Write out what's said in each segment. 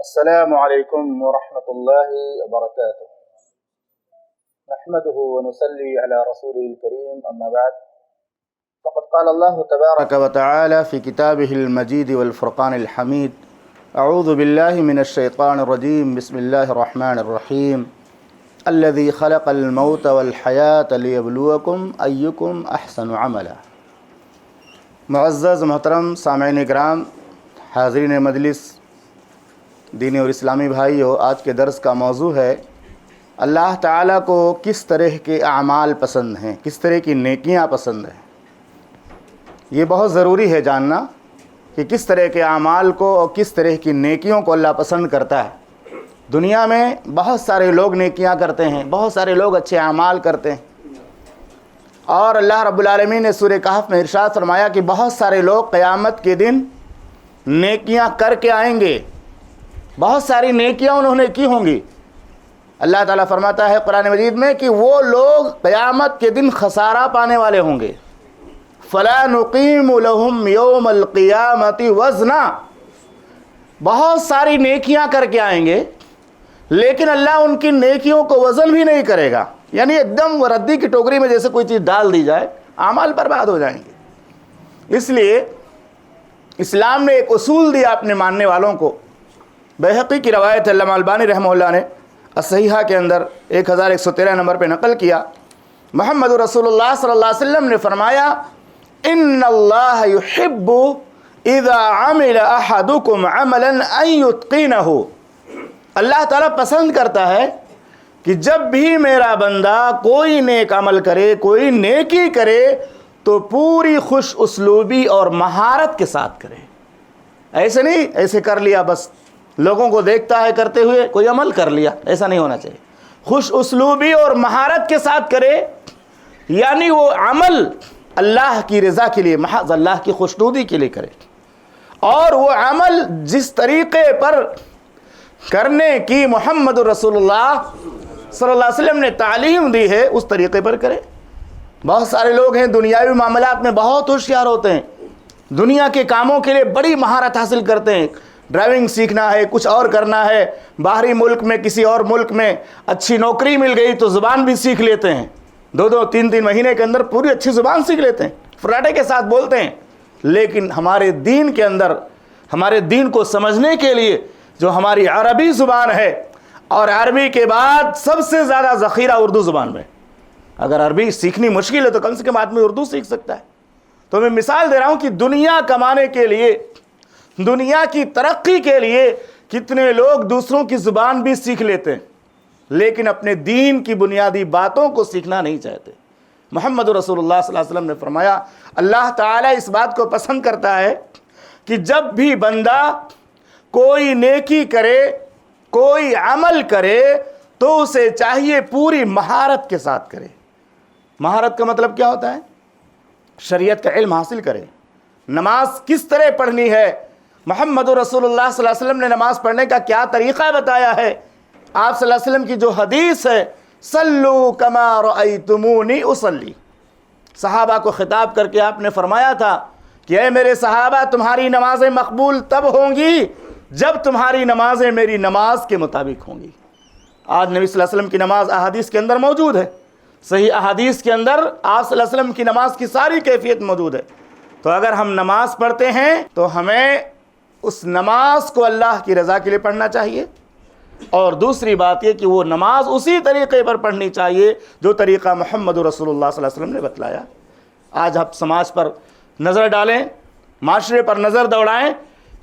السلام عليكم ورحمة الله وبركاته. نحمده ونصلي على رسوله الكريم، أما بعد فقد قال الله تبارك وتعالى في كتابه المجيد والفرقان الحميد: أعوذ بالله من الشيطان الرجيم، بسم الله الرحمن الرحيم، الذي خلق الموت والحياة ليبلوكم أيكم أحسن عملا. معزز محترم سامعین اکرام، حاضرین مجلس، دینی اور اسلامی بھائیو، آج کے درس کا موضوع ہے اللہ تعالیٰ کو کس طرح کے اعمال پسند ہیں، کس طرح کی نیکیاں پسند ہیں. یہ بہت ضروری ہے جاننا کہ کس طرح کے اعمال کو اور کس طرح کی نیکیوں کو اللہ پسند کرتا ہے. دنیا میں بہت سارے لوگ نیکیاں کرتے ہیں، بہت سارے لوگ اچھے اعمال کرتے ہیں، اور اللہ رب العالمین نے سورہ کہف میں ارشاد فرمایا کہ بہت سارے لوگ قیامت کے دن نیکیاں کر کے آئیں گے، بہت ساری نیکیاں انہوں نے کی ہوں گی. اللہ تعالیٰ فرماتا ہے قرآن مجید میں کہ وہ لوگ قیامت کے دن خسارہ پانے والے ہوں گے. فَلَا نُقِيمُ لَهُمْ يَوْمَ الْقِيَامَةِ وَزْنًا. بہت ساری نیکیاں کر کے آئیں گے لیکن اللہ ان کی نیکیوں کو وزن بھی نہیں کرے گا، یعنی ایک دم ردی کی ٹوکری میں جیسے کوئی چیز ڈال دی جائے، اعمال برباد ہو جائیں گے. اس لیے اسلام نے ایک اصول دیا اپنے ماننے والوں کو. بیہقی کی روایت علامہ البانی رحمہ اللہ نے الصحیحہ کے اندر 1113 نمبر پہ نقل کیا. محمد رسول اللہ صلی اللہ علیہ وسلم نے فرمایا: ان اللہ یحب اذا عمل احدکم عملا ان یتقنہ. اللہ تعالیٰ پسند کرتا ہے کہ جب بھی میرا بندہ کوئی نیک عمل کرے، کوئی نیکی کرے، تو پوری خوش اسلوبی اور مہارت کے ساتھ کرے. ایسے نہیں ایسے کر لیا بس، لوگوں کو دیکھتا ہے کرتے ہوئے کوئی عمل کر لیا، ایسا نہیں ہونا چاہیے. خوش اسلوبی اور مہارت کے ساتھ کرے، یعنی وہ عمل اللہ کی رضا کے لیے، محض اللہ کی خوشنودی کے لیے کرے، اور وہ عمل جس طریقے پر کرنے کی محمد رسول اللہ صلی اللہ علیہ وسلم نے تعلیم دی ہے اس طریقے پر کرے. بہت سارے لوگ ہیں دنیاوی معاملات میں بہت ہوشیار ہوتے ہیں، دنیا کے کاموں کے لیے بڑی مہارت حاصل کرتے ہیں. ڈرائیونگ سیکھنا ہے، کچھ اور کرنا ہے، باہری ملک میں کسی اور ملک میں اچھی نوکری مل گئی تو زبان بھی سیکھ لیتے ہیں. 2-3 مہینے کے اندر پوری اچھی زبان سیکھ لیتے ہیں، فراٹے کے ساتھ بولتے ہیں. لیکن ہمارے دین کے اندر، ہمارے دین کو سمجھنے کے لیے جو ہماری عربی زبان ہے، اور عربی کے بعد سب سے زیادہ ذخیرہ اردو زبان میں. اگر عربی سیکھنی مشکل ہے تو کم سے کم آدمی اردو سیکھ سکتا ہے. تو میں مثال دے رہا ہوں کہ دنیا کمانے کے لیے، دنیا کی ترقی کے لیے کتنے لوگ دوسروں کی زبان بھی سیکھ لیتے ہیں لیکن اپنے دین کی بنیادی باتوں کو سیکھنا نہیں چاہتے. محمد رسول اللہ صلی اللہ علیہ وسلم نے فرمایا اللہ تعالیٰ اس بات کو پسند کرتا ہے کہ جب بھی بندہ کوئی نیکی کرے، کوئی عمل کرے، تو اسے چاہیے پوری مہارت کے ساتھ کرے. مہارت کا مطلب کیا ہوتا ہے؟ شریعت کا علم حاصل کرے. نماز کس طرح پڑھنی ہے، محمد رسول اللہ صلی اللہ علیہ وسلم نے نماز پڑھنے کا کیا طریقہ بتایا ہے. آپ صلی اللہ علیہ وسلم کی جو حدیث ہے صلو کما رأیتمونی اصلی، صحابہ کو خطاب کر کے آپ نے فرمایا تھا کہ اے میرے صحابہ، تمہاری نمازیں مقبول تب ہوں گی جب تمہاری نمازیں میری نماز کے مطابق ہوں گی. آج نبی صلی اللہ علیہ وسلم کی نماز احادیث کے اندر موجود ہے، صحیح احادیث کے اندر آپ صلی اللہ علیہ وسلم کی نماز کی ساری کیفیت موجود ہے. تو اگر ہم نماز پڑھتے ہیں تو ہمیں اس نماز کو اللہ کی رضا کے لیے پڑھنا چاہیے، اور دوسری بات یہ کہ وہ نماز اسی طریقے پر پڑھنی چاہیے جو طریقہ محمد رسول اللہ صلی اللہ علیہ وسلم نے بتلایا. آج آپ سماج پر نظر ڈالیں، معاشرے پر نظر دوڑائیں،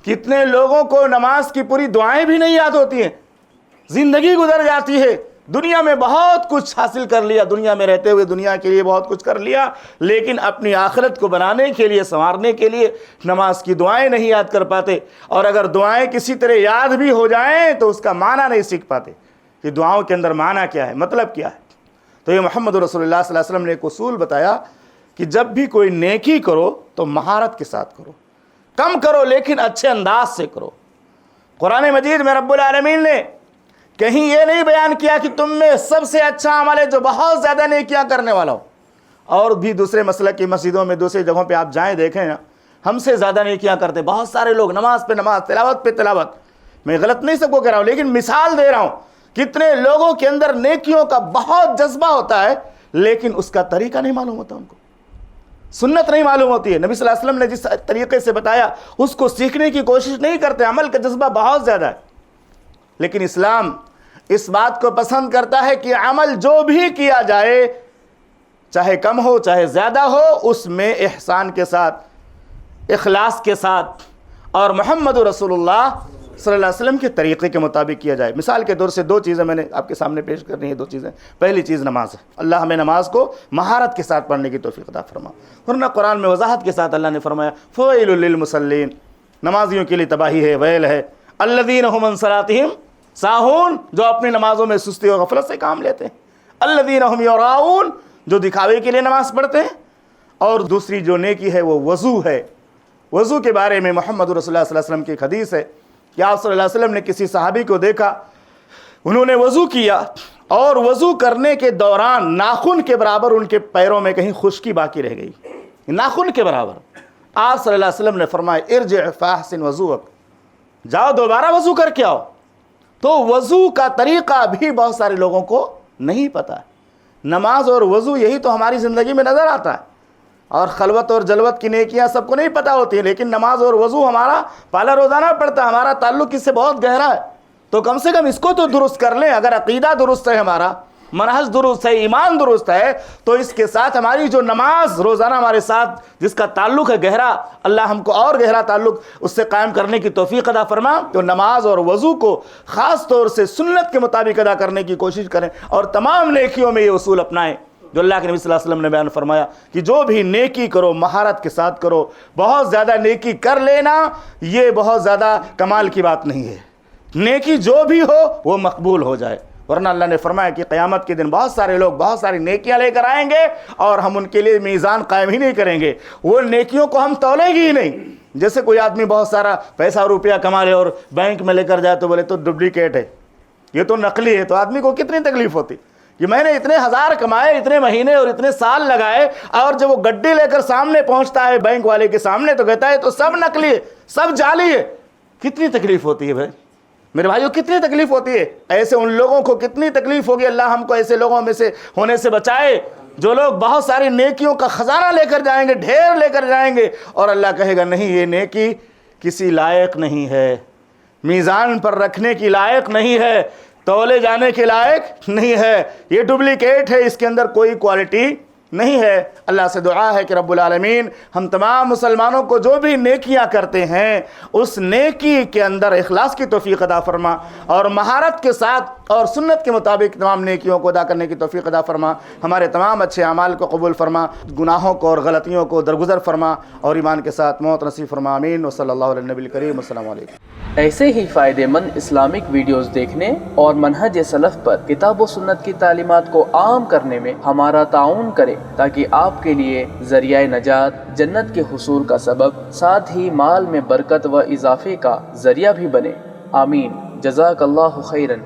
کتنے لوگوں کو نماز کی پوری دعائیں بھی نہیں یاد ہوتی ہیں. زندگی گزر جاتی ہے، دنیا میں بہت کچھ حاصل کر لیا، دنیا میں رہتے ہوئے دنیا کے لیے بہت کچھ کر لیا، لیکن اپنی آخرت کو بنانے کے لیے، سنوارنے کے لیے نماز کی دعائیں نہیں یاد کر پاتے. اور اگر دعائیں کسی طرح یاد بھی ہو جائیں تو اس کا معنی نہیں سیکھ پاتے کہ دعاؤں کے اندر معنی کیا ہے، مطلب کیا ہے. تو یہ محمد رسول اللہ صلی اللہ علیہ وسلم نے ایک اصول بتایا کہ جب بھی کوئی نیکی کرو تو مہارت کے ساتھ کرو، کم کرو لیکن اچھے انداز سے کرو. قرآن مجید میں رب العالمین نے کہیں یہ نہیں بیان کیا کہ تم میں سب سے اچھا عمل ہے جو بہت زیادہ نیکیاں کرنے والا ہو. اور بھی دوسرے مسلک کی مسجدوں میں، دوسرے جگہوں پہ آپ جائیں دیکھیں نا، ہم سے زیادہ نیکیاں کرتے بہت سارے لوگ، نماز پہ نماز، تلاوت پہ تلاوت. میں غلط نہیں سب کو کہہ رہا ہوں، لیکن مثال دے رہا ہوں. کتنے لوگوں کے اندر نیکیوں کا بہت جذبہ ہوتا ہے لیکن اس کا طریقہ نہیں معلوم ہوتا، ان کو سنت نہیں معلوم ہوتی ہے. نبی صلی اللہ علیہ وسلم نے جس طریقے سے بتایا اس کو سیکھنے کی کوشش نہیں کرتے. عمل کا جذبہ بہت زیادہ ہے، لیکن اسلام اس بات کو پسند کرتا ہے کہ عمل جو بھی کیا جائے، چاہے کم ہو چاہے زیادہ ہو، اس میں احسان کے ساتھ، اخلاص کے ساتھ اور محمد رسول اللہ صلی اللہ علیہ وسلم کے طریقے کے مطابق کیا جائے. مثال کے طور سے 2 چیزیں میں نے آپ کے سامنے پیش کرنی ہے. 2 چیزیں. پہلی چیز نماز ہے. اللہ ہمیں نماز کو مہارت کے ساتھ پڑھنے کی توفیق عطا فرما. ورنہ قرآن میں وضاحت کے ساتھ اللہ نے فرمایا فویل للمصلین، نمازیوں کے لیے تباہی ہے، ویل ہے. الذین هم عن صلاتهم ساہون، جو اپنی نمازوں میں سستی اور غفلت سے کام لیتے ہیں. الذین هم یراؤن، جو دکھاوے کے لیے نماز پڑھتے ہیں. اور دوسری جو نیکی ہے وہ وضو ہے. وضو کے بارے میں محمد رسول اللہ صلی اللہ علیہ وسلم کی ایک حدیث ہے کہ آپ صلی اللہ علیہ وسلم نے کسی صحابی کو دیکھا، انہوں نے وضو کیا اور وضو کرنے کے دوران ناخن کے برابر ان کے پیروں میں کہیں خشکی باقی رہ گئی، ناخن کے برابر. آپ صلی اللہ علیہ وسلم نے فرمایا ارجع فاحسن وضوءک، جاؤ دوبارہ وضو کر کے آؤ. تو وضو کا طریقہ بھی بہت سارے لوگوں کو نہیں پتہ ہے. نماز اور وضو یہی تو ہماری زندگی میں نظر آتا ہے، اور خلوت اور جلوت کی نیکیاں سب کو نہیں پتہ ہوتی ہیں، لیکن نماز اور وضو ہمارا پالا روزانہ پڑتا ہے. ہمارا تعلق اس سے بہت گہرا ہے، تو کم سے کم اس کو تو درست کر لیں. اگر عقیدہ درست ہے، ہمارا منہج درست ہے، ایمان درست ہے، تو اس کے ساتھ ہماری جو نماز روزانہ ہمارے ساتھ جس کا تعلق ہے گہرا، اللہ ہم کو اور گہرا تعلق اس سے قائم کرنے کی توفیق عطا فرما. تو نماز اور وضو کو خاص طور سے سنت کے مطابق ادا کرنے کی کوشش کریں، اور تمام نیکیوں میں یہ اصول اپنائیں جو اللہ کے نبی صلی اللہ علیہ وسلم نے بیان فرمایا کہ جو بھی نیکی کرو مہارت کے ساتھ کرو. بہت زیادہ نیکی کر لینا یہ بہت زیادہ کمال کی بات نہیں ہے. نیکی جو بھی ہو وہ مقبول ہو جائے. ورنہ اللہ نے فرمایا کہ قیامت کے دن بہت سارے لوگ بہت ساری نیکیاں لے کر آئیں گے اور ہم ان کے لیے میزان قائم ہی نہیں کریں گے. وہ نیکیوں کو ہم تولیں گے ہی نہیں. جیسے کوئی آدمی بہت سارا پیسہ روپیہ کما لے اور بینک میں لے کر جائے تو بولے تو ڈپلیکیٹ ہے، یہ تو نقلی ہے. تو آدمی کو کتنی تکلیف ہوتی کہ میں نے اتنے ہزار کمائے، اتنے مہینے اور اتنے سال لگائے، اور جب وہ گڈی لے کر سامنے پہنچتا ہے بینک والے کے سامنے تو کہتا ہے تو سب نقلی ہے، سب جعلی ہے. کتنی تکلیف ہوتی ہے بھائی میرے بھائیو، کتنی تکلیف ہوتی ہے. ایسے ان لوگوں کو کتنی تکلیف ہوگی. اللہ ہم کو ایسے لوگوں میں سے ہونے سے بچائے جو لوگ بہت ساری نیکیوں کا خزانہ لے کر جائیں گے، ڈھیر لے کر جائیں گے، اور اللہ کہے گا نہیں یہ نیکی کسی لائق نہیں ہے، میزان پر رکھنے کی لائق نہیں ہے، تولے جانے کے لائق نہیں ہے، یہ ڈپلیکیٹ ہے، اس کے اندر کوئی کوالٹی نہیں ہے. اللہ سے دعا ہے کہ رب العالمین ہم تمام مسلمانوں کو جو بھی نیکیاں کرتے ہیں اس نیکی کے اندر اخلاص کی توفیق عطا فرما، اور مہارت کے ساتھ اور سنت کے مطابق تمام نیکیوں کو ادا کرنے کی توفیق عطا فرما. ہمارے تمام اچھے اعمال کو قبول فرما، گناہوں کو اور غلطیوں کو درگزر فرما، اور ایمان کے ساتھ موت نصیب فرما. آمین. وصلی اللہ علیہ النبی الکریم. السلام علیکم. ایسے ہی فائدہ مند اسلامک ویڈیوز دیکھنے اور منہج سلف پر کتاب و سنت کی تعلیمات کو عام کرنے میں ہمارا تعاون کریں، تاکہ آپ کے لیے ذریعہ نجات، جنت کے حصول کا سبب، ساتھ ہی مال میں برکت و اضافے کا ذریعہ بھی بنے. آمین. جزاک اللہ خیرن.